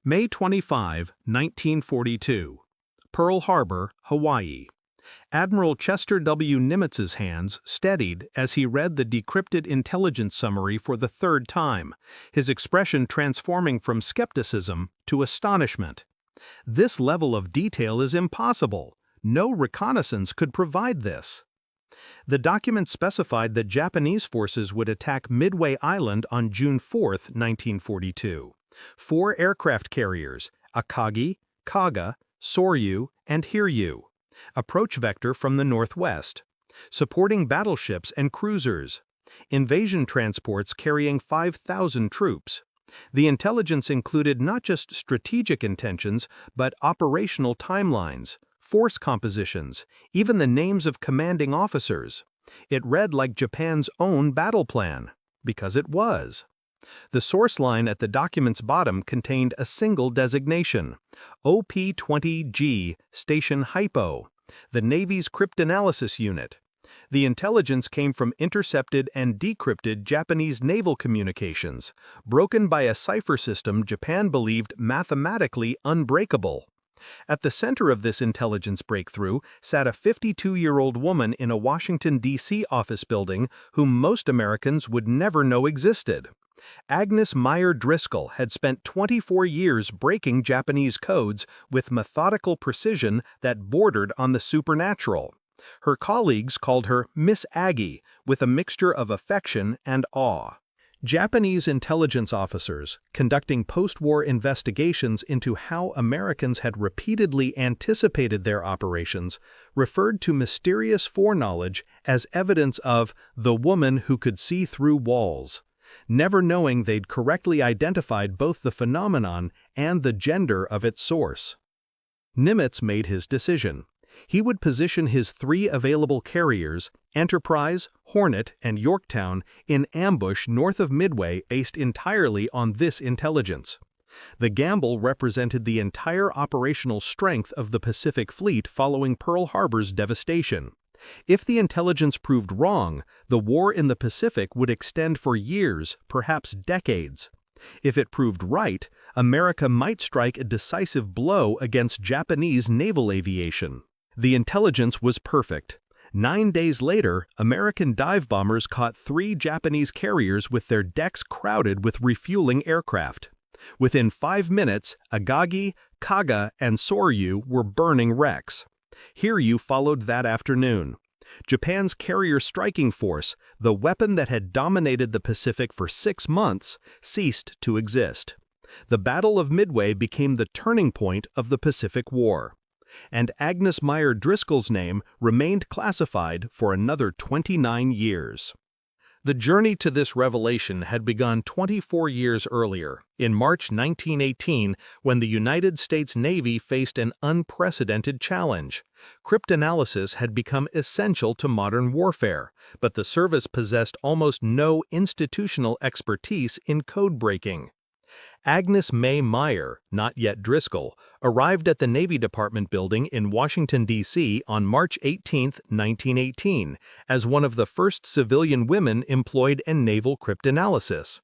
May 25, 1942. Pearl Harbor, Hawaii. Admiral Chester W. Nimitz's hands steadied as he read the decrypted intelligence summary for the third time, his expression transforming from skepticism to astonishment. This level of detail is impossible. No reconnaissance could provide this. The document specified that Japanese forces would attack Midway Island on June 4, 1942. 4 aircraft carriers, Akagi, Kaga, Soryu, and Hiryu. Approach vector from the northwest. Supporting battleships and cruisers. Invasion transports carrying 5,000 troops. The intelligence included not just strategic intentions, but operational timelines, force compositions, even the names of commanding officers. It read like Japan's own battle plan, because it was. The source line at the document's bottom contained a single designation, OP-20G Station Hypo, the Navy's cryptanalysis unit. The intelligence came from intercepted and decrypted Japanese naval communications, broken by a cipher system Japan believed mathematically unbreakable. At the center of this intelligence breakthrough sat a 52-year-old woman in a Washington, D.C. office building whom most Americans would never know existed. Agnes Meyer Driscoll had spent 24 years breaking Japanese codes with methodical precision that bordered on the supernatural. Her colleagues called her Miss Aggie, with a mixture of affection and awe. Japanese intelligence officers, conducting post-war investigations into how Americans had repeatedly anticipated their operations, referred to mysterious foreknowledge as evidence of the woman who could see through walls, never knowing they'd correctly identified both the phenomenon and the gender of its source. Nimitz made his decision. He would position his 3 available carriers, Enterprise, Hornet, and Yorktown, in ambush north of Midway based entirely on this intelligence. The gamble represented the entire operational strength of the Pacific Fleet following Pearl Harbor's devastation. If the intelligence proved wrong, the war in the Pacific would extend for years, perhaps decades. If it proved right, America might strike a decisive blow against Japanese naval aviation. The intelligence was perfect. 9 days later, American dive bombers caught 3 Japanese carriers with their decks crowded with refueling aircraft. Within 5 minutes, Agagi, Kaga, and Soryu were burning wrecks. Hiryu followed that afternoon. Japan's carrier striking force, the weapon that had dominated the Pacific for 6 months, ceased to exist. The Battle of Midway became the turning point of the Pacific War. And Agnes Meyer Driscoll's name remained classified for another 29 years. The journey to this revelation had begun 24 years earlier, in March 1918, when the United States Navy faced an unprecedented challenge. Cryptanalysis had become essential to modern warfare, but the service possessed almost no institutional expertise in code breaking. Agnes May Meyer, not yet Driscoll, arrived at the Navy Department building in Washington, D.C. on March 18, 1918, as one of the first civilian women employed in naval cryptanalysis.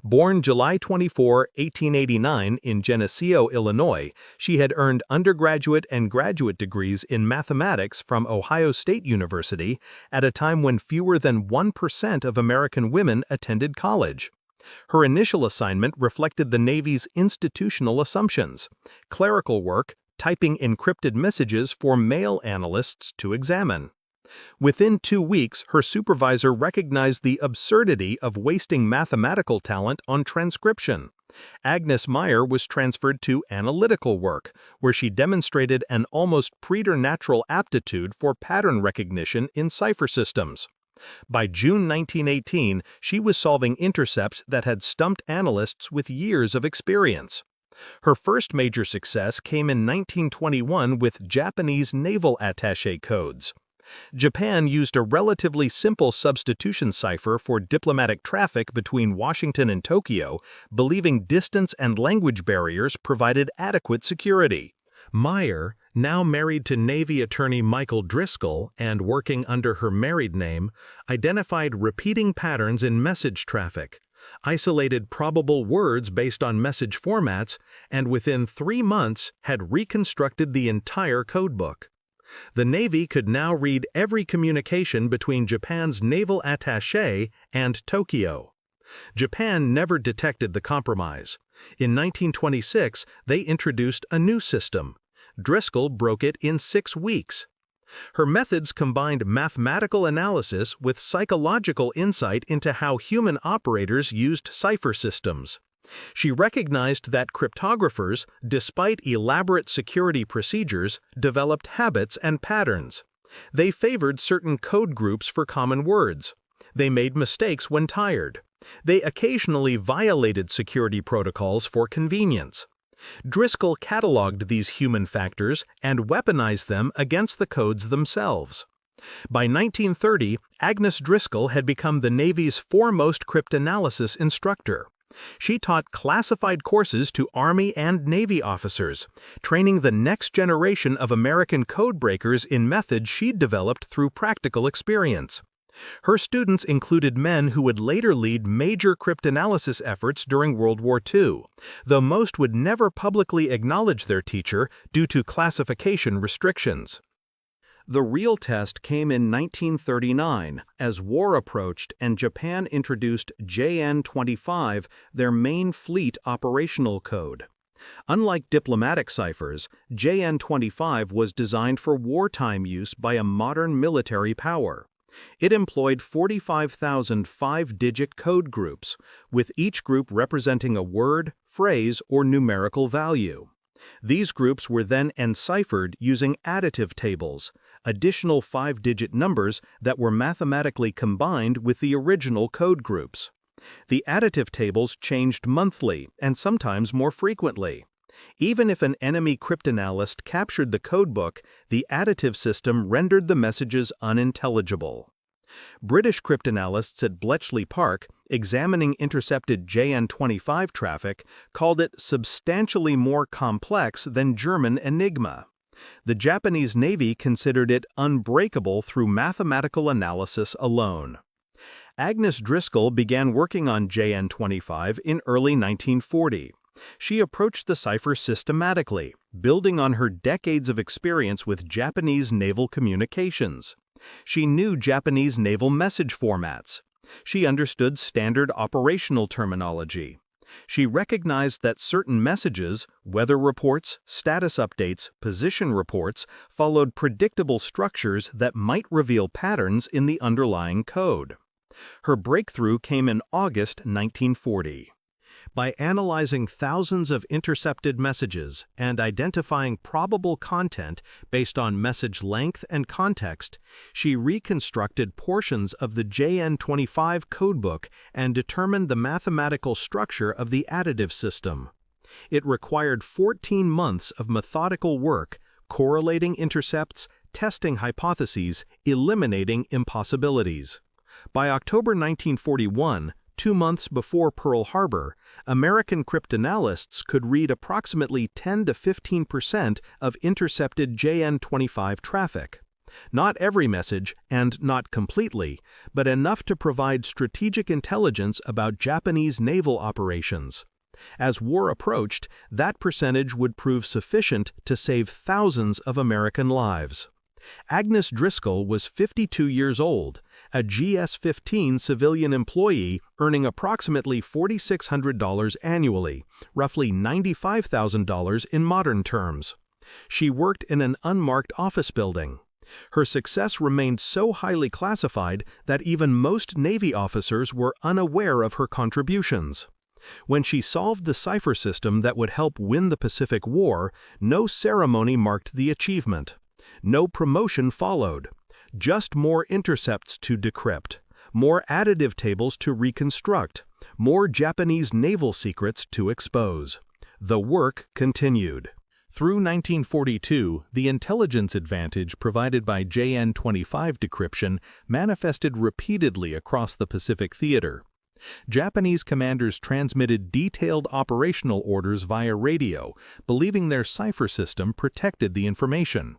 Born July 24, 1889 in Geneseo, Illinois, she had earned undergraduate and graduate degrees in mathematics from Ohio State University at a time when fewer than 1% of American women attended college. Her initial assignment reflected the Navy's institutional assumptions: clerical work, typing encrypted messages for male analysts to examine. Within 2 weeks, her supervisor recognized the absurdity of wasting mathematical talent on transcription. Agnes Meyer was transferred to analytical work, where she demonstrated an almost preternatural aptitude for pattern recognition in cipher systems. By June 1918, she was solving intercepts that had stumped analysts with years of experience. Her first major success came in 1921 with Japanese naval attaché codes. Japan used a relatively simple substitution cipher for diplomatic traffic between Washington and Tokyo, believing distance and language barriers provided adequate security. Meyer, now married to Navy attorney Michael Driscoll and working under her married name, identified repeating patterns in message traffic. isolated probable words based on message formats, and within 3 months had reconstructed the entire codebook. The Navy could now read every communication between Japan's naval attaché and Tokyo. Japan never detected the compromise. In 1926, they introduced a new system. Driscoll broke it in 6 weeks. Her methods combined mathematical analysis with psychological insight into how human operators used cipher systems. She recognized that cryptographers, despite elaborate security procedures, developed habits and patterns. They favored certain code groups for common words. They made mistakes when tired. They occasionally violated security protocols for convenience. Driscoll cataloged these human factors and weaponized them against the codes themselves. By 1930, Agnes Driscoll had become the Navy's foremost cryptanalysis instructor. She taught classified courses to Army and Navy officers, training the next generation of American codebreakers in methods she'd developed through practical experience. Her students included men who would later lead major cryptanalysis efforts during World War II, though most would never publicly acknowledge their teacher due to classification restrictions. The real test came in 1939 as war approached and Japan introduced JN-25, their main fleet operational code. Unlike diplomatic ciphers, JN-25 was designed for wartime use by a modern military power. It employed 45,000 5-digit code groups, with each group representing a word, phrase, or numerical value. These groups were then enciphered using additive tables, additional 5-digit numbers that were mathematically combined with the original code groups. The additive tables changed monthly and sometimes more frequently. Even if an enemy cryptanalyst captured the codebook, the additive system rendered the messages unintelligible. British cryptanalysts at Bletchley Park, examining intercepted JN-25 traffic, called it substantially more complex than German Enigma. The Japanese Navy considered it unbreakable through mathematical analysis alone. Agnes Driscoll began working on JN-25 in early 1940. She approached the cipher systematically, building on her decades of experience with Japanese naval communications. She knew Japanese naval message formats. She understood standard operational terminology. She recognized that certain messages, weather reports, status updates, position reports, followed predictable structures that might reveal patterns in the underlying code. Her breakthrough came in August 1940. By analyzing thousands of intercepted messages and identifying probable content based on message length and context, she reconstructed portions of the JN-25 codebook and determined the mathematical structure of the additive system. It required 14 months of methodical work, correlating intercepts, testing hypotheses, eliminating impossibilities. By October 1941, 2 months before Pearl Harbor, American cryptanalysts could read approximately 10 to 15% of intercepted JN-25 traffic. Not every message, and not completely, but enough to provide strategic intelligence about Japanese naval operations. As war approached, that percentage would prove sufficient to save thousands of American lives. Agnes Driscoll was 52 years old, a GS-15 civilian employee earning approximately $4,600 annually, roughly $95,000 in modern terms. She worked in an unmarked office building. Her success remained so highly classified that even most Navy officers were unaware of her contributions. When she solved the cipher system that would help win the Pacific War, no ceremony marked the achievement. No promotion followed. Just more intercepts to decrypt, more additive tables to reconstruct, more Japanese naval secrets to expose. The work continued. Through 1942, the intelligence advantage provided by JN-25 decryption manifested repeatedly across the Pacific theater. Japanese commanders transmitted detailed operational orders via radio, believing their cipher system protected the information.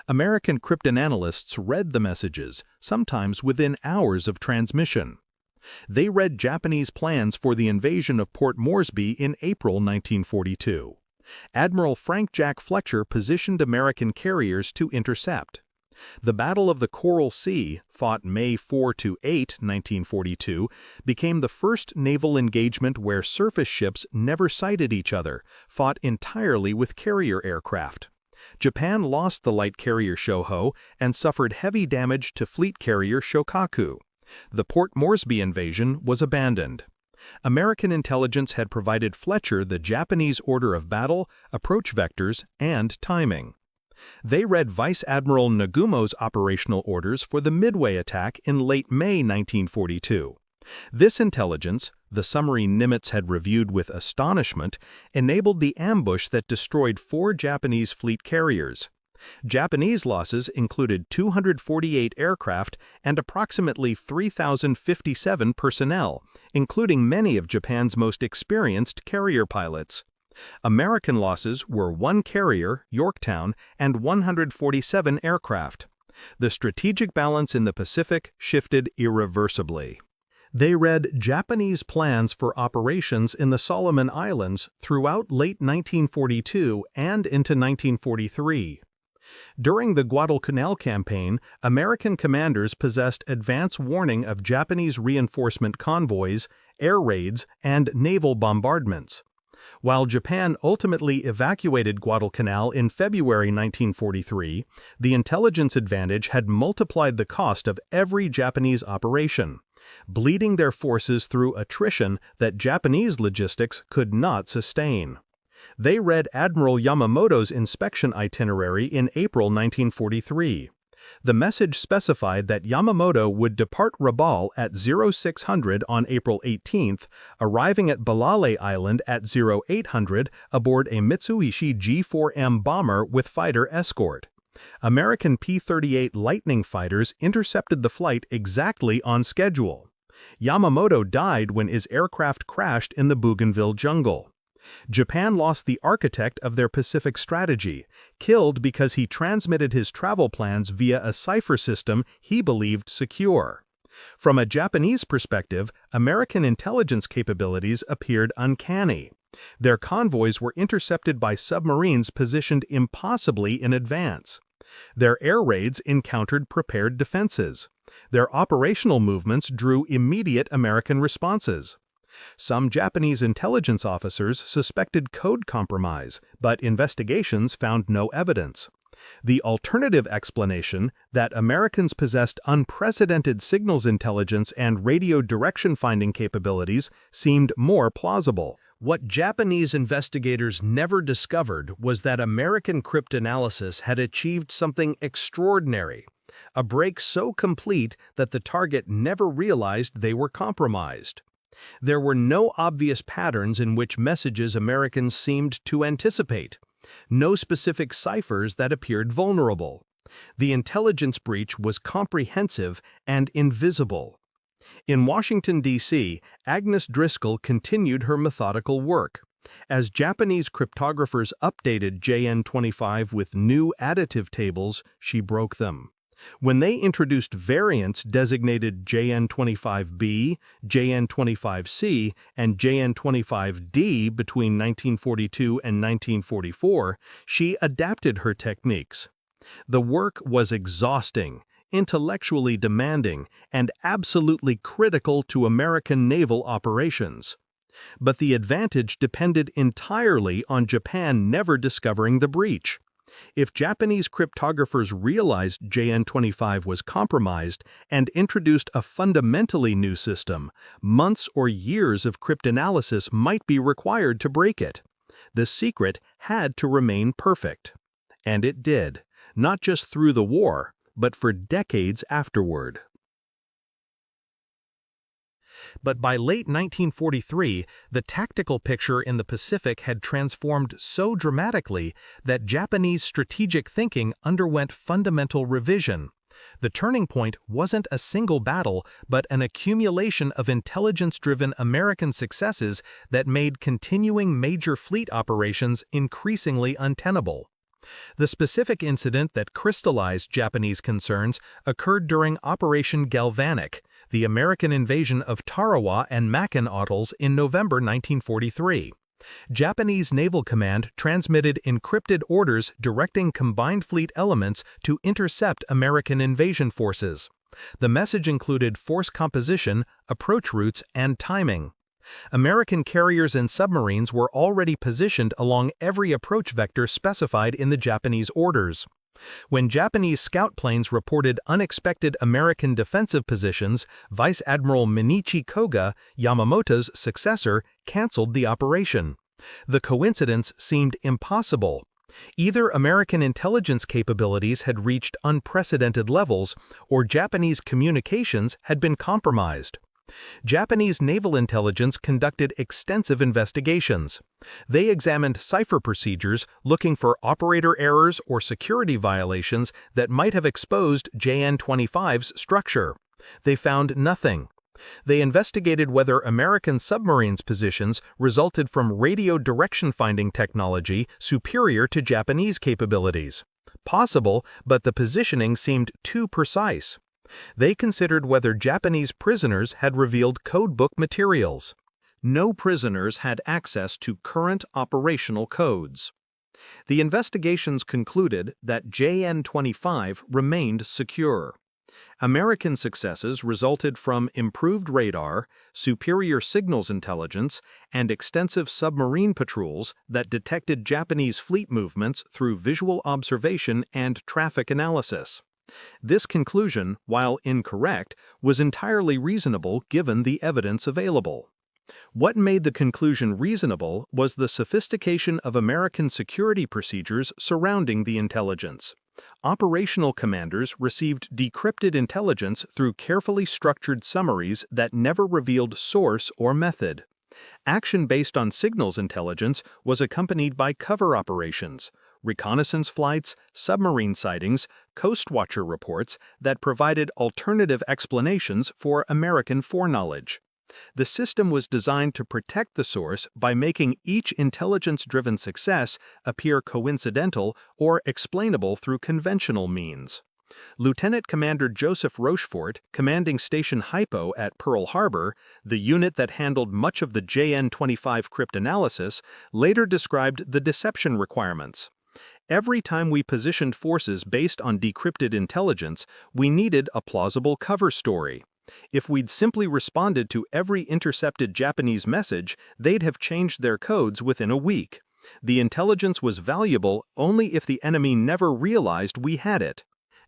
American cryptanalysts read the messages, sometimes within hours of transmission. They read Japanese plans for the invasion of Port Moresby in April 1942. Admiral Frank Jack Fletcher positioned American carriers to intercept. The Battle of the Coral Sea, fought May 4–8, 1942, became the first naval engagement where surface ships never sighted each other, fought entirely with carrier aircraft. Japan lost the light carrier Shoho and suffered heavy damage to fleet carrier Shokaku. The Port Moresby invasion was abandoned. American intelligence had provided Fletcher the Japanese order of battle, approach vectors, and timing. They read Vice Admiral Nagumo's operational orders for the Midway attack in late May 1942. This intelligence, the summary Nimitz had reviewed with astonishment, enabled the ambush that destroyed 4 Japanese fleet carriers. Japanese losses included 248 aircraft and approximately 3,057 personnel, including many of Japan's most experienced carrier pilots. American losses were 1 carrier, Yorktown, and 147 aircraft. The strategic balance in the Pacific shifted irreversibly. They read Japanese plans for operations in the Solomon Islands throughout late 1942 and into 1943. During the Guadalcanal campaign, American commanders possessed advance warning of Japanese reinforcement convoys, air raids, and naval bombardments. While Japan ultimately evacuated Guadalcanal in February 1943, the intelligence advantage had multiplied the cost of every Japanese operation, bleeding their forces through attrition that Japanese logistics could not sustain. They read Admiral Yamamoto's inspection itinerary in April 1943. The message specified that Yamamoto would depart Rabaul at 0600 on April 18th, arriving at Balale Island at 0800 aboard a Mitsubishi G4M bomber with fighter escort. American P-38 Lightning fighters intercepted the flight exactly on schedule. Yamamoto died when his aircraft crashed in the Bougainville jungle. Japan lost the architect of their Pacific strategy, killed because he transmitted his travel plans via a cipher system he believed secure. From a Japanese perspective, American intelligence capabilities appeared uncanny. Their convoys were intercepted by submarines positioned impossibly in advance. Their air raids encountered prepared defenses. Their operational movements drew immediate American responses. Some Japanese intelligence officers suspected code compromise, but investigations found no evidence. The alternative explanation, that Americans possessed unprecedented signals intelligence and radio direction finding capabilities, seemed more plausible. What Japanese investigators never discovered was that American cryptanalysis had achieved something extraordinary, a break so complete that the target never realized they were compromised. There were no obvious patterns in which messages Americans seemed to anticipate, no specific ciphers that appeared vulnerable. The intelligence breach was comprehensive and invisible. In Washington, D.C., Agnes Driscoll continued her methodical work. As Japanese cryptographers updated JN25 with new additive tables, she broke them. When they introduced variants designated JN25B, JN25C, and JN25D between 1942 and 1944, she adapted her techniques. The work was exhausting, intellectually demanding, and absolutely critical to American naval operations. But the advantage depended entirely on Japan never discovering the breach. If Japanese cryptographers realized JN25 was compromised and introduced a fundamentally new system, months or years of cryptanalysis might be required to break it. The secret had to remain perfect. And it did, not just through the war, but for decades afterward. But by late 1943, the tactical picture in the Pacific had transformed so dramatically that Japanese strategic thinking underwent fundamental revision. The turning point wasn't a single battle, but an accumulation of intelligence-driven American successes that made continuing major fleet operations increasingly untenable. The specific incident that crystallized Japanese concerns occurred during Operation Galvanic, the American invasion of Tarawa and Makin atolls in November 1943. Japanese Naval Command transmitted encrypted orders directing combined fleet elements to intercept American invasion forces. The message included force composition, approach routes, and timing. American carriers and submarines were already positioned along every approach vector specified in the Japanese orders. When Japanese scout planes reported unexpected American defensive positions, Vice Admiral Minichi Koga, Yamamoto's successor, canceled the operation. The coincidence seemed impossible. Either American intelligence capabilities had reached unprecedented levels, or Japanese communications had been compromised. Japanese naval intelligence conducted extensive investigations. They examined cipher procedures looking for operator errors or security violations that might have exposed JN-25's structure. They found nothing. They investigated whether American submarines' positions resulted from radio direction finding technology superior to Japanese capabilities. Possible, but the positioning seemed too precise. They considered whether Japanese prisoners had revealed codebook materials. No prisoners had access to current operational codes. The investigations concluded that JN-25 remained secure. American successes resulted from improved radar, superior signals intelligence, and extensive submarine patrols that detected Japanese fleet movements through visual observation and traffic analysis. This conclusion, while incorrect, was entirely reasonable given the evidence available. What made the conclusion reasonable was the sophistication of American security procedures surrounding the intelligence. Operational commanders received decrypted intelligence through carefully structured summaries that never revealed source or method. Action based on signals intelligence was accompanied by cover operations, reconnaissance flights, submarine sightings, Coast Watcher reports that provided alternative explanations for American foreknowledge. The system was designed to protect the source by making each intelligence-driven success appear coincidental or explainable through conventional means. Lieutenant Commander Joseph Rochefort, commanding Station Hypo at Pearl Harbor, the unit that handled much of the JN-25 cryptanalysis, later described the deception requirements. Every time we positioned forces based on decrypted intelligence, we needed a plausible cover story. If we'd simply responded to every intercepted Japanese message, they'd have changed their codes within a week. The intelligence was valuable only if the enemy never realized we had it.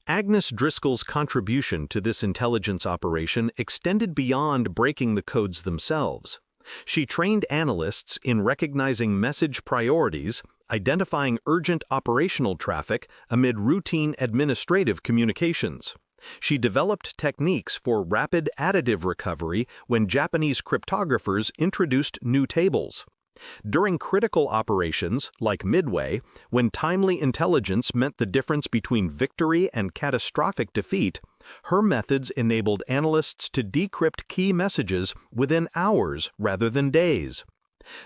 Agnes Driscoll's contribution to this intelligence operation extended beyond breaking the codes themselves. She trained analysts in recognizing message priorities, identifying urgent operational traffic amid routine administrative communications. She developed techniques for rapid additive recovery when Japanese cryptographers introduced new tables. During critical operations, like Midway, when timely intelligence meant the difference between victory and catastrophic defeat, her methods enabled analysts to decrypt key messages within hours rather than days.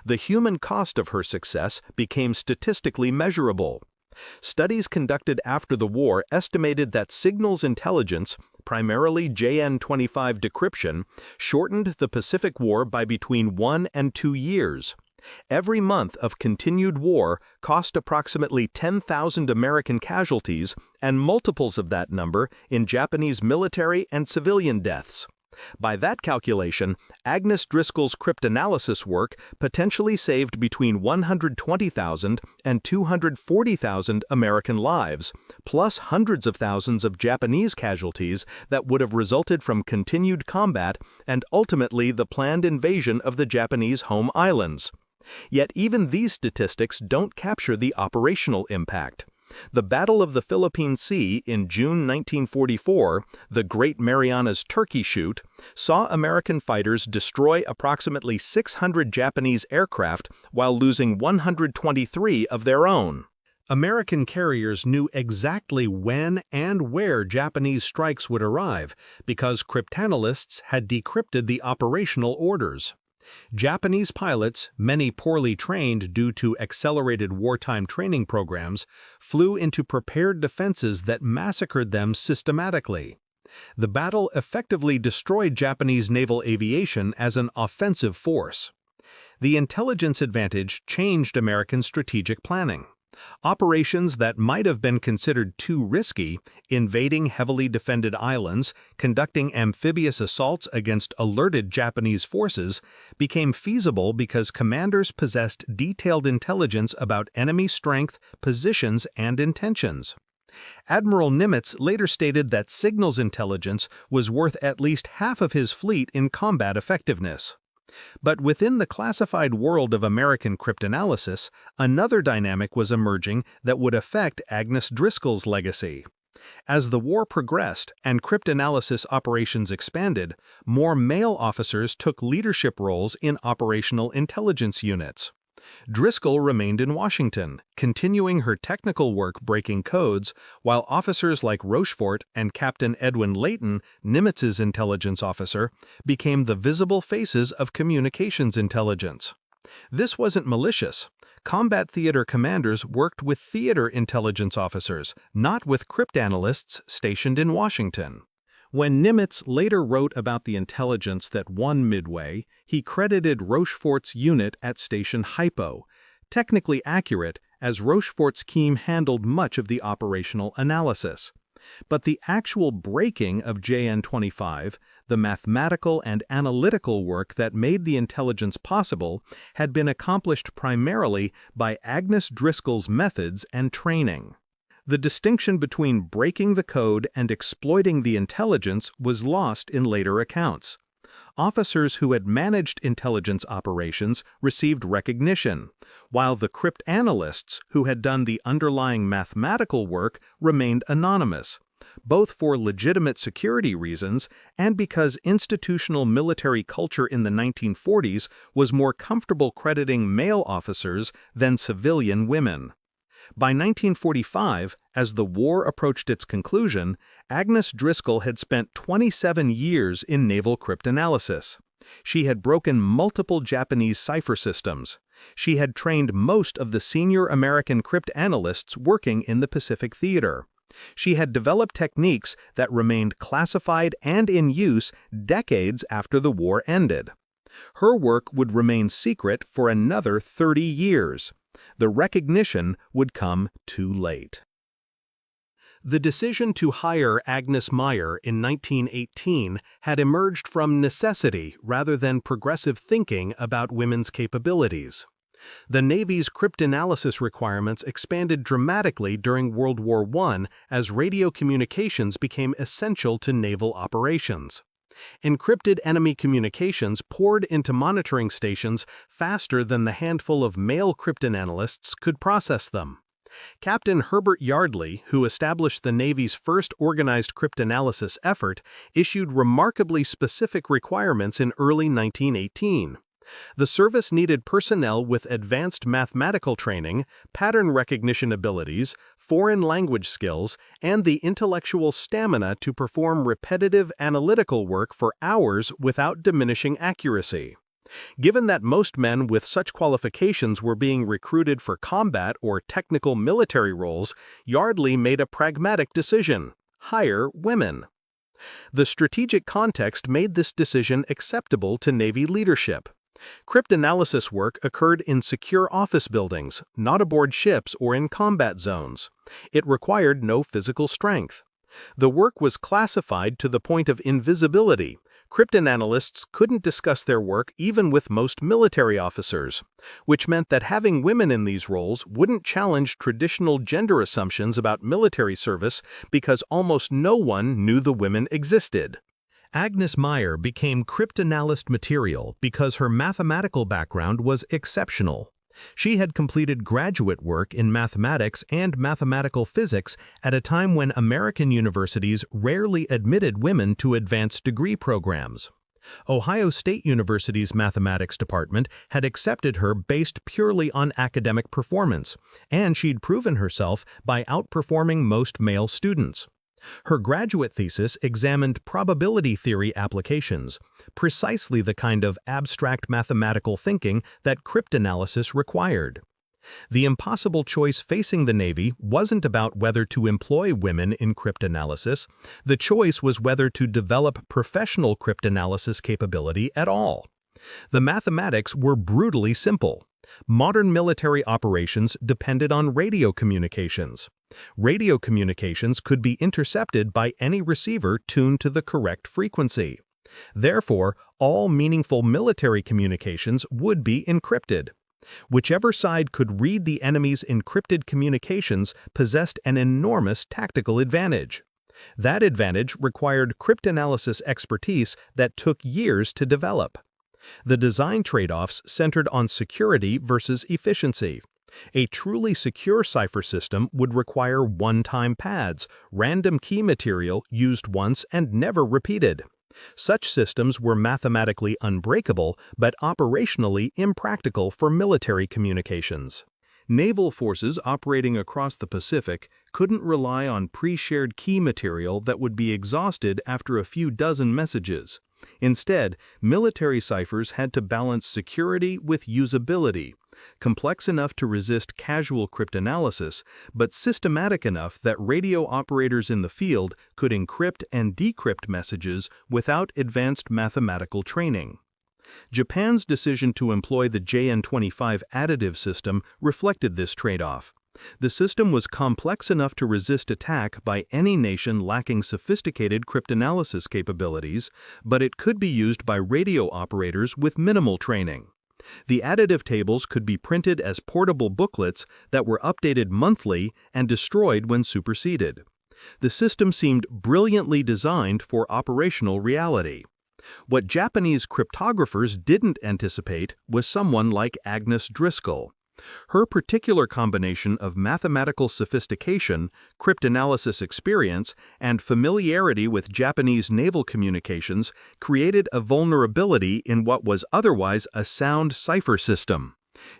The human cost of her success became statistically measurable. Studies conducted after the war estimated that signals intelligence, primarily JN-25 decryption, shortened the Pacific War by between 1 and 2 years. Every month of continued war cost approximately 10,000 American casualties and multiples of that number in Japanese military and civilian deaths. By that calculation, Agnes Driscoll's cryptanalysis work potentially saved between 120,000 and 240,000 American lives, plus hundreds of thousands of Japanese casualties that would have resulted from continued combat and ultimately the planned invasion of the Japanese home islands. Yet even these statistics don't capture the operational impact. The Battle of the Philippine Sea in June 1944, the Great Marianas Turkey Shoot, saw American fighters destroy approximately 600 Japanese aircraft while losing 123 of their own. American carriers knew exactly when and where Japanese strikes would arrive because cryptanalysts had decrypted the operational orders. Japanese pilots, many poorly trained due to accelerated wartime training programs, flew into prepared defenses that massacred them systematically. The battle effectively destroyed Japanese naval aviation as an offensive force. The intelligence advantage changed American strategic planning. Operations that might have been considered too risky, invading heavily defended islands, conducting amphibious assaults against alerted Japanese forces, became feasible because commanders possessed detailed intelligence about enemy strength, positions, and intentions. Admiral Nimitz later stated that signals intelligence was worth at least half of his fleet in combat effectiveness. But within the classified world of American cryptanalysis, another dynamic was emerging that would affect Agnes Driscoll's legacy. As the war progressed and cryptanalysis operations expanded, more male officers took leadership roles in operational intelligence units. Driscoll remained in Washington, continuing her technical work breaking codes, while officers like Rochefort and Captain Edwin Layton, Nimitz's intelligence officer, became the visible faces of communications intelligence. This wasn't malicious. Combat theater commanders worked with theater intelligence officers, not with cryptanalysts stationed in Washington. When Nimitz later wrote about the intelligence that won Midway, he credited Rochefort's unit at Station Hypo, technically accurate as Rochefort's team handled much of the operational analysis. But the actual breaking of JN-25, the mathematical and analytical work that made the intelligence possible, had been accomplished primarily by Agnes Driscoll's methods and training. The distinction between breaking the code and exploiting the intelligence was lost in later accounts. Officers who had managed intelligence operations received recognition, while the cryptanalysts who had done the underlying mathematical work remained anonymous, both for legitimate security reasons and because institutional military culture in the 1940s was more comfortable crediting male officers than civilian women. By 1945, as the war approached its conclusion, Agnes Driscoll had spent 27 years in naval cryptanalysis. She had broken multiple Japanese cipher systems. She had trained most of the senior American cryptanalysts working in the Pacific Theater. She had developed techniques that remained classified and in use decades after the war ended. Her work would remain secret for another 30 years. The recognition would come too late. The decision to hire Agnes Meyer in 1918 had emerged from necessity rather than progressive thinking about women's capabilities. The Navy's cryptanalysis requirements expanded dramatically during World War I as radio communications became essential to naval operations. Encrypted enemy communications poured into monitoring stations faster than the handful of male cryptanalysts could process them. Captain Herbert Yardley, who established the Navy's first organized cryptanalysis effort, issued remarkably specific requirements in early 1918. The service needed personnel with advanced mathematical training, pattern recognition abilities, foreign language skills, and the intellectual stamina to perform repetitive analytical work for hours without diminishing accuracy. Given that most men with such qualifications were being recruited for combat or technical military roles, Yardley made a pragmatic decision: hire women. The strategic context made this decision acceptable to Navy leadership. Cryptanalysis work occurred in secure office buildings, not aboard ships or in combat zones. It required no physical strength. The work was classified to the point of invisibility. Cryptanalysts couldn't discuss their work even with most military officers, which meant that having women in these roles wouldn't challenge traditional gender assumptions about military service because almost no one knew the women existed. Agnes Meyer became cryptanalyst material because her mathematical background was exceptional. She had completed graduate work in mathematics and mathematical physics at a time when American universities rarely admitted women to advanced degree programs. Ohio State University's mathematics department had accepted her based purely on academic performance, and she'd proven herself by outperforming most male students. Her graduate thesis examined probability theory applications, precisely the kind of abstract mathematical thinking that cryptanalysis required. The impossible choice facing the Navy wasn't about whether to employ women in cryptanalysis. The choice was whether to develop professional cryptanalysis capability at all. The mathematics were brutally simple. Modern military operations depended on radio communications. Radio communications could be intercepted by any receiver tuned to the correct frequency. Therefore, all meaningful military communications would be encrypted. Whichever side could read the enemy's encrypted communications possessed an enormous tactical advantage. That advantage required cryptanalysis expertise that took years to develop. The design trade-offs centered on security versus efficiency. A truly secure cipher system would require one-time pads, random key material used once and never repeated. Such systems were mathematically unbreakable but operationally impractical for military communications. Naval forces operating across the Pacific couldn't rely on pre-shared key material that would be exhausted after a few dozen messages. Instead, military ciphers had to balance security with usability, complex enough to resist casual cryptanalysis, but systematic enough that radio operators in the field could encrypt and decrypt messages without advanced mathematical training. Japan's decision to employ the JN-25 additive system reflected this trade-off. The system was complex enough to resist attack by any nation lacking sophisticated cryptanalysis capabilities, but it could be used by radio operators with minimal training. The additive tables could be printed as portable booklets that were updated monthly and destroyed when superseded. The system seemed brilliantly designed for operational reality. What Japanese cryptographers didn't anticipate was someone like Agnes Driscoll. Her particular combination of mathematical sophistication, cryptanalysis experience, and familiarity with Japanese naval communications created a vulnerability in what was otherwise a sound cipher system.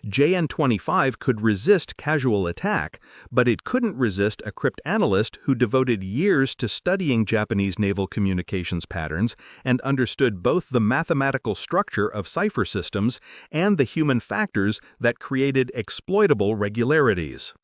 JN-25 could resist casual attack, but it couldn't resist a cryptanalyst who devoted years to studying Japanese naval communications patterns and understood both the mathematical structure of cipher systems and the human factors that created exploitable regularities.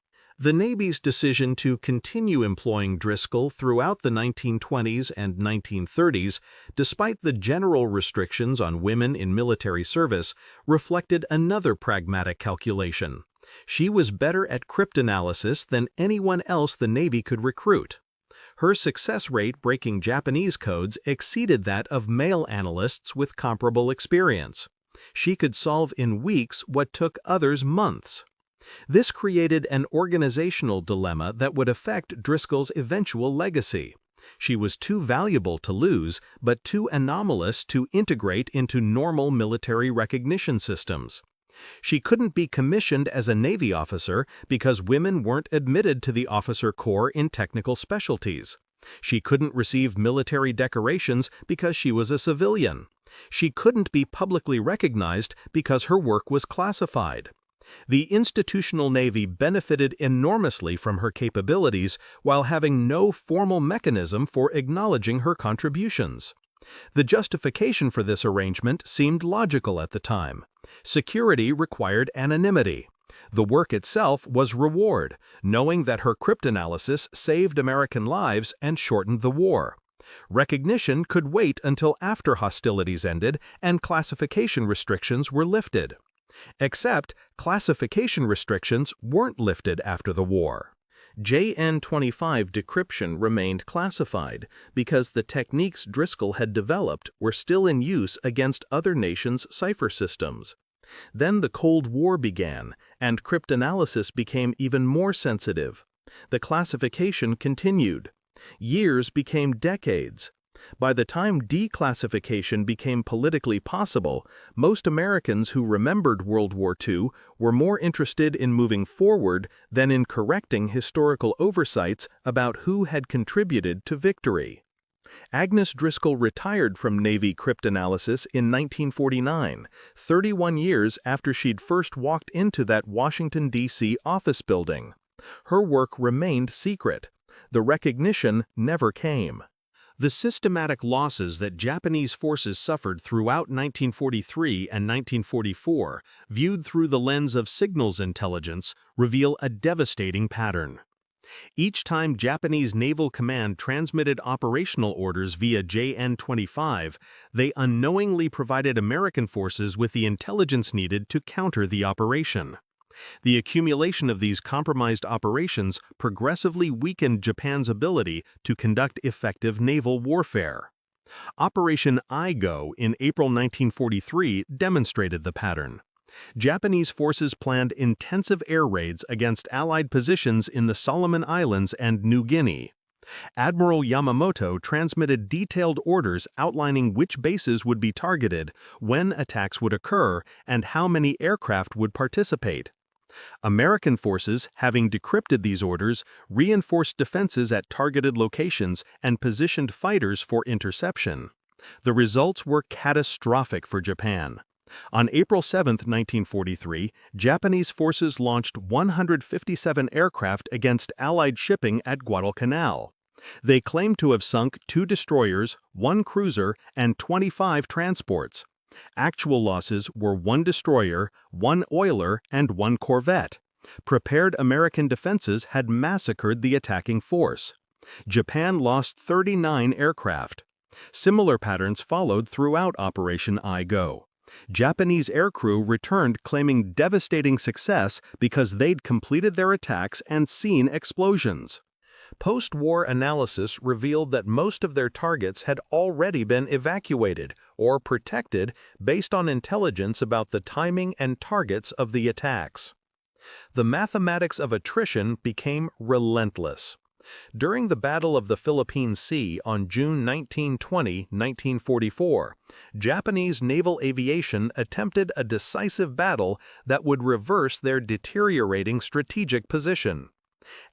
The Navy's decision to continue employing Driscoll throughout the 1920s and 1930s, despite the general restrictions on women in military service, reflected another pragmatic calculation. She was better at cryptanalysis than anyone else the Navy could recruit. Her success rate breaking Japanese codes exceeded that of male analysts with comparable experience. She could solve in weeks what took others months. This created an organizational dilemma that would affect Driscoll's eventual legacy. She was too valuable to lose, but too anomalous to integrate into normal military recognition systems. She couldn't be commissioned as a Navy officer because women weren't admitted to the officer corps in technical specialties. She couldn't receive military decorations because she was a civilian. She couldn't be publicly recognized because her work was classified. The institutional Navy benefited enormously from her capabilities while having no formal mechanism for acknowledging her contributions. The justification for this arrangement seemed logical at the time. Security required anonymity. The work itself was reward, knowing that her cryptanalysis saved American lives and shortened the war. Recognition could wait until after hostilities ended and classification restrictions were lifted. Except, classification restrictions weren't lifted after the war. JN-25 decryption remained classified because the techniques Driscoll had developed were still in use against other nations' cipher systems. Then the Cold War began, and cryptanalysis became even more sensitive. The classification continued. Years became decades. By the time declassification became politically possible, most Americans who remembered World War II were more interested in moving forward than in correcting historical oversights about who had contributed to victory. Agnes Driscoll retired from Navy cryptanalysis in 1949, 31 years after she'd first walked into that Washington, D.C. office building. Her work remained secret. The recognition never came. The systematic losses that Japanese forces suffered throughout 1943 and 1944, viewed through the lens of signals intelligence, reveal a devastating pattern. Each time Japanese Naval Command transmitted operational orders via JN-25, they unknowingly provided American forces with the intelligence needed to counter the operation. The accumulation of these compromised operations progressively weakened Japan's ability to conduct effective naval warfare. Operation I-Go in April 1943 demonstrated the pattern. Japanese forces planned intensive air raids against Allied positions in the Solomon Islands and New Guinea. Admiral Yamamoto transmitted detailed orders outlining which bases would be targeted, when attacks would occur, and how many aircraft would participate. American forces, having decrypted these orders, reinforced defenses at targeted locations and positioned fighters for interception. The results were catastrophic for Japan. On April 7, 1943, Japanese forces launched 157 aircraft against Allied shipping at Guadalcanal. They claimed to have sunk 2 destroyers, 1 cruiser, and 25 transports. Actual losses were 1 destroyer, 1 oiler, and 1 corvette. Prepared American defenses had massacred the attacking force. Japan lost 39 aircraft. Similar patterns followed throughout Operation I-Go. Japanese aircrew returned claiming devastating success because they'd completed their attacks and seen explosions. Post-war analysis revealed that most of their targets had already been evacuated or protected based on intelligence about the timing and targets of the attacks. The mathematics of attrition became relentless. During the Battle of the Philippine Sea on June 19-20, 1944, Japanese naval aviation attempted a decisive battle that would reverse their deteriorating strategic position.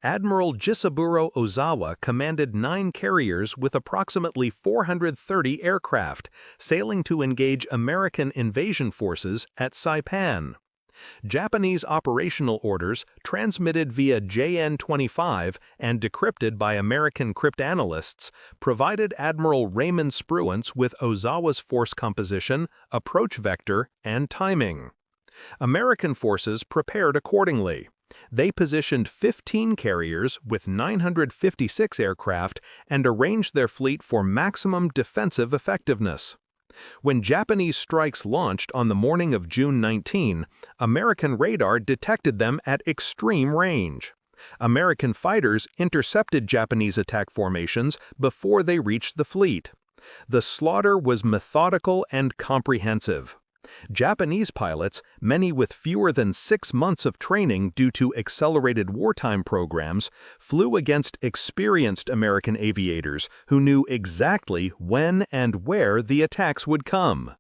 Admiral Jisaburo Ozawa commanded 9 carriers with approximately 430 aircraft, sailing to engage American invasion forces at Saipan. Japanese operational orders, transmitted via JN-25 and decrypted by American cryptanalysts, provided Admiral Raymond Spruance with Ozawa's force composition, approach vector, and timing. American forces prepared accordingly. They positioned 15 carriers with 956 aircraft and arranged their fleet for maximum defensive effectiveness. When Japanese strikes launched on the morning of June 19, American radar detected them at extreme range. American fighters intercepted Japanese attack formations before they reached the fleet. The slaughter was methodical and comprehensive. Japanese pilots, many with fewer than 6 months of training due to accelerated wartime programs, flew against experienced American aviators who knew exactly when and where the attacks would come.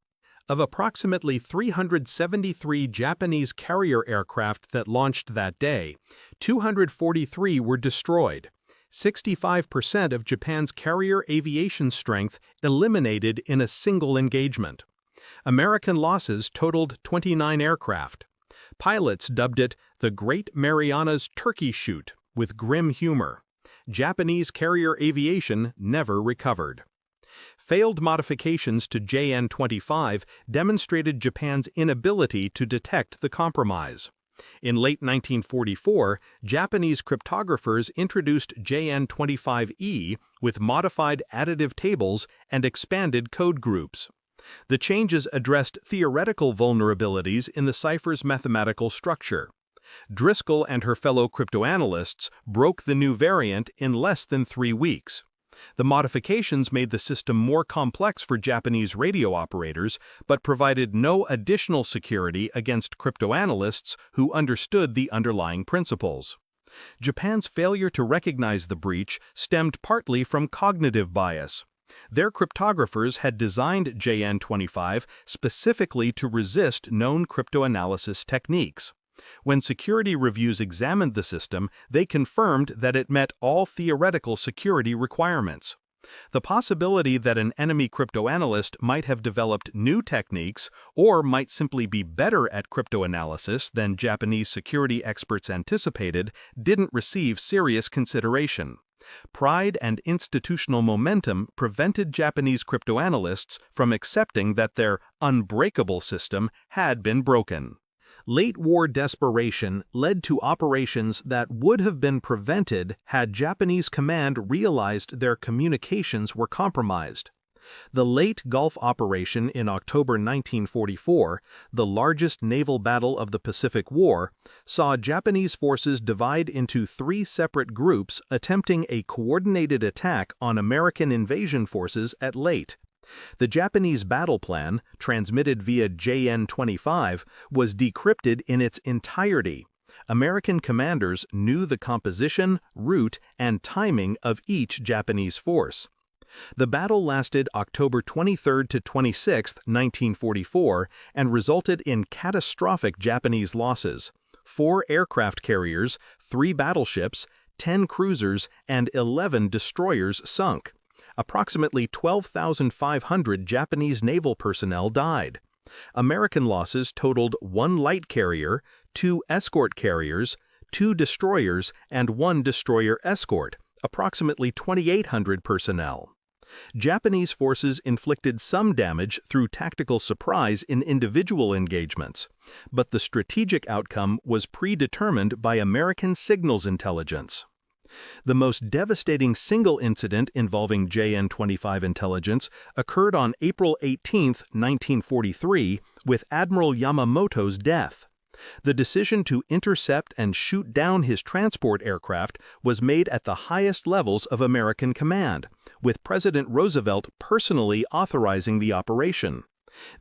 Of approximately 373 Japanese carrier aircraft that launched that day, 243 were destroyed. 65% of Japan's carrier aviation strength eliminated in a single engagement. American losses totaled 29 aircraft. Pilots dubbed it the Great Marianas Turkey Shoot with grim humor. Japanese carrier aviation never recovered. Failed modifications to JN-25 demonstrated Japan's inability to detect the compromise. In late 1944, Japanese cryptographers introduced JN-25E with modified additive tables and expanded code groups. The changes addressed theoretical vulnerabilities in the cipher's mathematical structure. Driscoll and her fellow cryptoanalysts broke the new variant in less than 3 weeks. The modifications made the system more complex for Japanese radio operators, but provided no additional security against cryptoanalysts who understood the underlying principles. Japan's failure to recognize the breach stemmed partly from cognitive bias. Their cryptographers had designed JN-25 specifically to resist known cryptoanalysis techniques. When security reviews examined the system, they confirmed that it met all theoretical security requirements. The possibility that an enemy cryptoanalyst might have developed new techniques or might simply be better at cryptoanalysis than Japanese security experts anticipated didn't receive serious consideration. Pride and institutional momentum prevented Japanese cryptoanalysts from accepting that their unbreakable system had been broken. Late war desperation led to operations that would have been prevented had Japanese command realized their communications were compromised. The late Gulf operation in October 1944, the largest naval battle of the Pacific War, saw Japanese forces divide into three separate groups attempting a coordinated attack on American invasion forces at Leyte. The Japanese battle plan, transmitted via JN-25, was decrypted in its entirety. American commanders knew the composition, route, and timing of each Japanese force. The battle lasted October 23 to 26, 1944, and resulted in catastrophic Japanese losses: 4 aircraft carriers, 3 battleships, 10 cruisers, and 11 destroyers sunk. Approximately 12,500 Japanese naval personnel died. American losses totaled 1 light carrier, 2 escort carriers, 2 destroyers, and 1 destroyer escort, approximately 2,800 personnel. Japanese forces inflicted some damage through tactical surprise in individual engagements, but the strategic outcome was predetermined by American signals intelligence. The most devastating single incident involving JN-25 intelligence occurred on April 18, 1943, with Admiral Yamamoto's death. The decision to intercept and shoot down his transport aircraft was made at the highest levels of American command, with President Roosevelt personally authorizing the operation.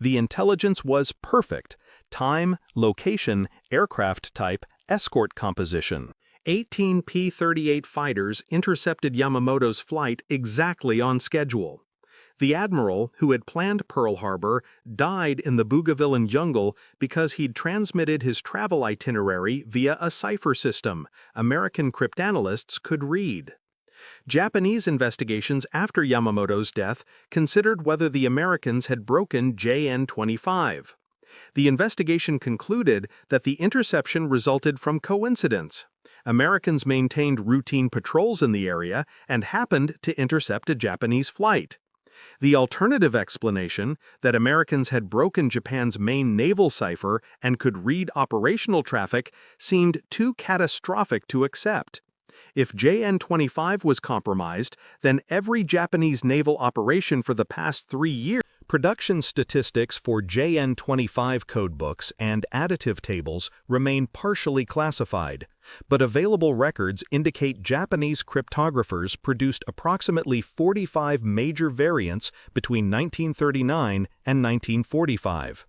The intelligence was perfect: time, location, aircraft type, escort composition. 18 P-38 fighters intercepted Yamamoto's flight exactly on schedule. The admiral, who had planned Pearl Harbor, died in the Bougainvillean jungle because he'd transmitted his travel itinerary via a cipher system American cryptanalysts could read. Japanese investigations after Yamamoto's death considered whether the Americans had broken JN-25. The investigation concluded that the interception resulted from coincidence. Americans maintained routine patrols in the area and happened to intercept a Japanese flight. The alternative explanation, that Americans had broken Japan's main naval cipher and could read operational traffic, seemed too catastrophic to accept. If JN-25 was compromised, then every Japanese naval operation for the past 3 years. Production statistics for JN-25 codebooks and additive tables remain partially classified, but available records indicate Japanese cryptographers produced approximately 45 major variants between 1939 and 1945.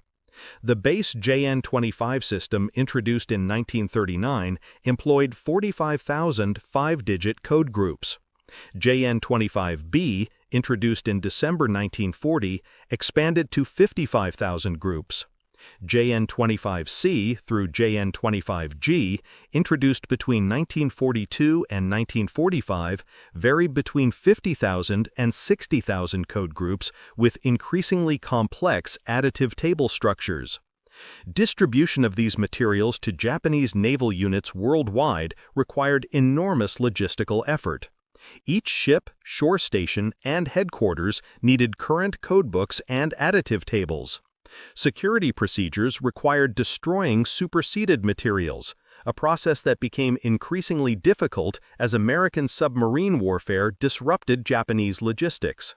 The base JN-25 system introduced in 1939 employed 45,000 5-digit code groups. JN-25B, introduced in December 1940, expanded to 55,000 groups. JN-25C through JN-25G, introduced between 1942 and 1945, varied between 50,000 and 60,000 code groups with increasingly complex additive table structures. Distribution of these materials to Japanese naval units worldwide required enormous logistical effort. Each ship, shore station, and headquarters needed current codebooks and additive tables. Security procedures required destroying superseded materials, a process that became increasingly difficult as American submarine warfare disrupted Japanese logistics.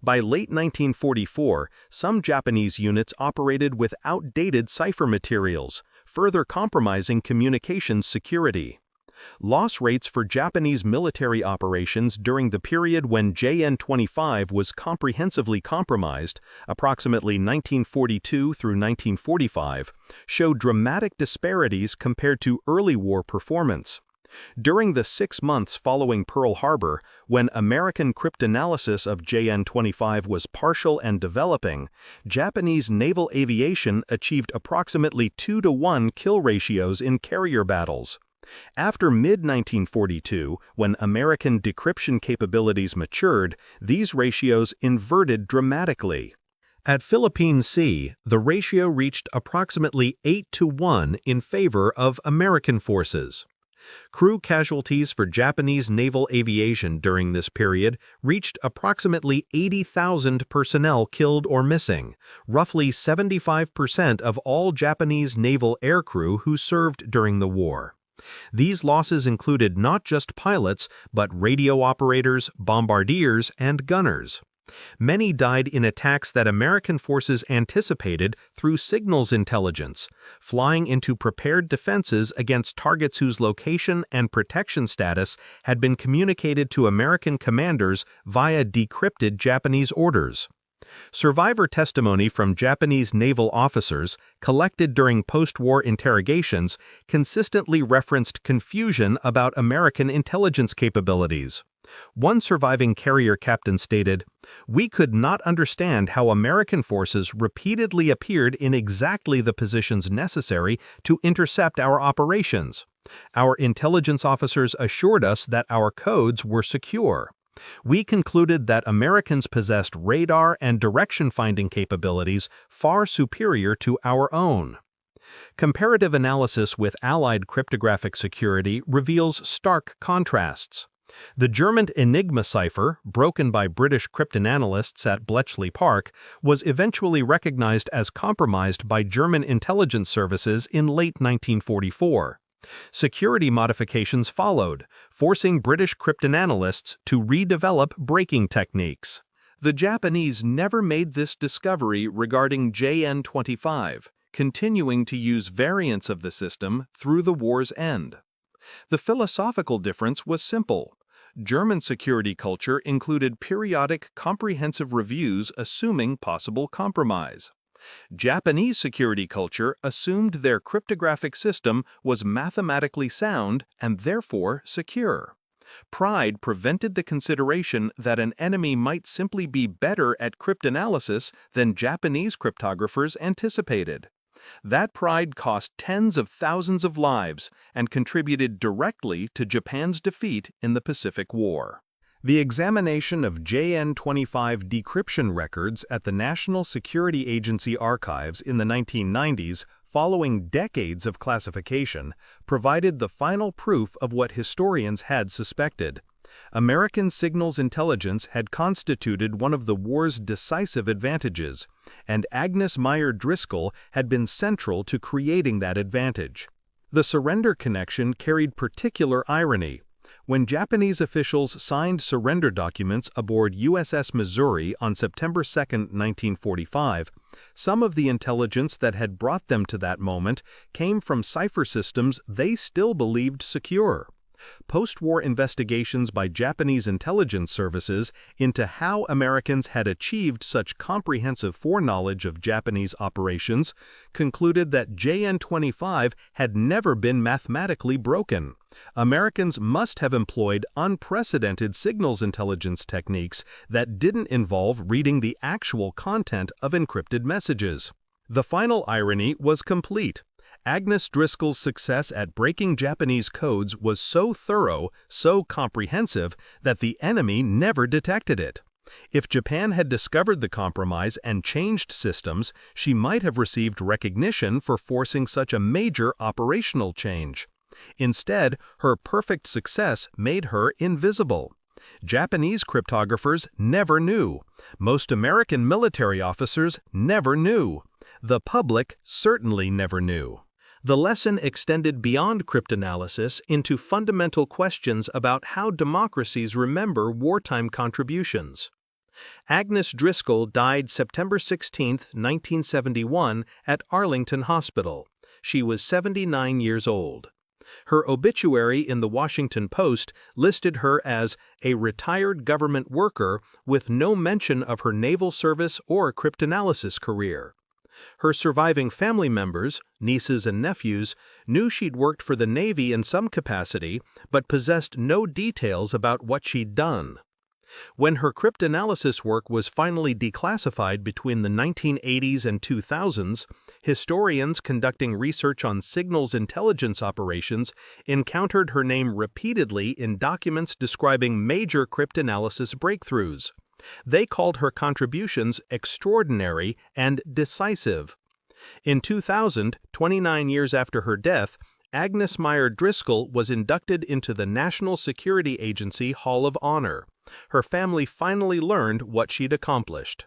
By late 1944, some Japanese units operated with outdated cipher materials, further compromising communications security. Loss rates for Japanese military operations during the period when JN-25 was comprehensively compromised, approximately 1942 through 1945, show dramatic disparities compared to early war performance. During the 6 months following Pearl Harbor, when American cryptanalysis of JN-25 was partial and developing, Japanese naval aviation achieved approximately 2-to-1 kill ratios in carrier battles. After mid-1942, when American decryption capabilities matured, these ratios inverted dramatically. At Philippine Sea, the ratio reached approximately 8-to-1 in favor of American forces. Crew casualties for Japanese naval aviation during this period reached approximately 80,000 personnel killed or missing, roughly 75% of all Japanese naval aircrew who served during the war. These losses included not just pilots, but radio operators, bombardiers, and gunners. Many died in attacks that American forces anticipated through signals intelligence, flying into prepared defenses against targets whose location and protection status had been communicated to American commanders via decrypted Japanese orders. Survivor testimony from Japanese naval officers, collected during post-war interrogations, consistently referenced confusion about American intelligence capabilities. One surviving carrier captain stated, "We could not understand how American forces repeatedly appeared in exactly the positions necessary to intercept our operations. Our intelligence officers assured us that our codes were secure. We concluded that Americans possessed radar and direction-finding capabilities far superior to our own." Comparative analysis with Allied cryptographic security reveals stark contrasts. The German Enigma cipher, broken by British cryptanalysts at Bletchley Park, was eventually recognized as compromised by German intelligence services in late 1944. Security modifications followed, forcing British cryptanalysts to redevelop breaking techniques. The Japanese never made this discovery regarding JN-25, continuing to use variants of the system through the war's end. The philosophical difference was simple. German security culture included periodic, comprehensive reviews assuming possible compromise. Japanese security culture assumed their cryptographic system was mathematically sound and therefore secure. Pride prevented the consideration that an enemy might simply be better at cryptanalysis than Japanese cryptographers anticipated. That pride cost tens of thousands of lives and contributed directly to Japan's defeat in the Pacific War. The examination of JN-25 decryption records at the National Security Agency archives in the 1990s, following decades of classification, provided the final proof of what historians had suspected. American signals intelligence had constituted one of the war's decisive advantages, and Agnes Meyer Driscoll had been central to creating that advantage. The surrender connection carried particular irony. When Japanese officials signed surrender documents aboard USS Missouri on September 2, 1945, some of the intelligence that had brought them to that moment came from cipher systems they still believed secure. Post-war investigations by Japanese intelligence services into how Americans had achieved such comprehensive foreknowledge of Japanese operations concluded that JN-25 had never been mathematically broken. Americans must have employed unprecedented signals intelligence techniques that didn't involve reading the actual content of encrypted messages. The final irony was complete. Agnes Driscoll's success at breaking Japanese codes was so thorough, so comprehensive, that the enemy never detected it. If Japan had discovered the compromise and changed systems, she might have received recognition for forcing such a major operational change. Instead, her perfect success made her invisible. Japanese cryptographers never knew. Most American military officers never knew. The public certainly never knew. The lesson extended beyond cryptanalysis into fundamental questions about how democracies remember wartime contributions. Agnes Driscoll died September 16, 1971, at Arlington Hospital. She was 79 years old. Her obituary in the Washington Post listed her as a retired government worker with no mention of her naval service or cryptanalysis career. Her surviving family members, nieces and nephews, knew she'd worked for the Navy in some capacity, but possessed no details about what she'd done. When her cryptanalysis work was finally declassified between the 1980s and 2000s, historians conducting research on signals intelligence operations encountered her name repeatedly in documents describing major cryptanalysis breakthroughs. They called her contributions extraordinary and decisive. In 2000, 29 years after her death, Agnes Meyer Driscoll was inducted into the National Security Agency Hall of Honor. Her family finally learned what she'd accomplished.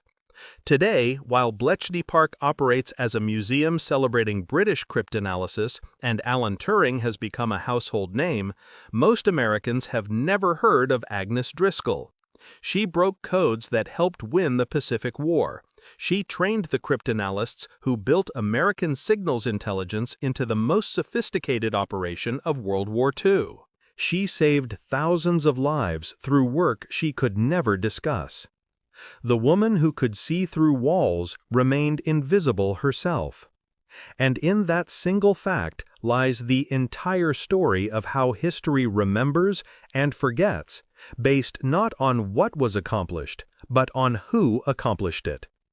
Today, while Bletchley Park operates as a museum celebrating British cryptanalysis and Alan Turing has become a household name, most Americans have never heard of Agnes Driscoll. She broke codes that helped win the Pacific War. She trained the cryptanalysts who built American signals intelligence into the most sophisticated operation of World War II. She saved thousands of lives through work she could never discuss. The woman who could see through walls remained invisible herself. And in that single fact lies the entire story of how history remembers and forgets, based not on what was accomplished, but on who accomplished it.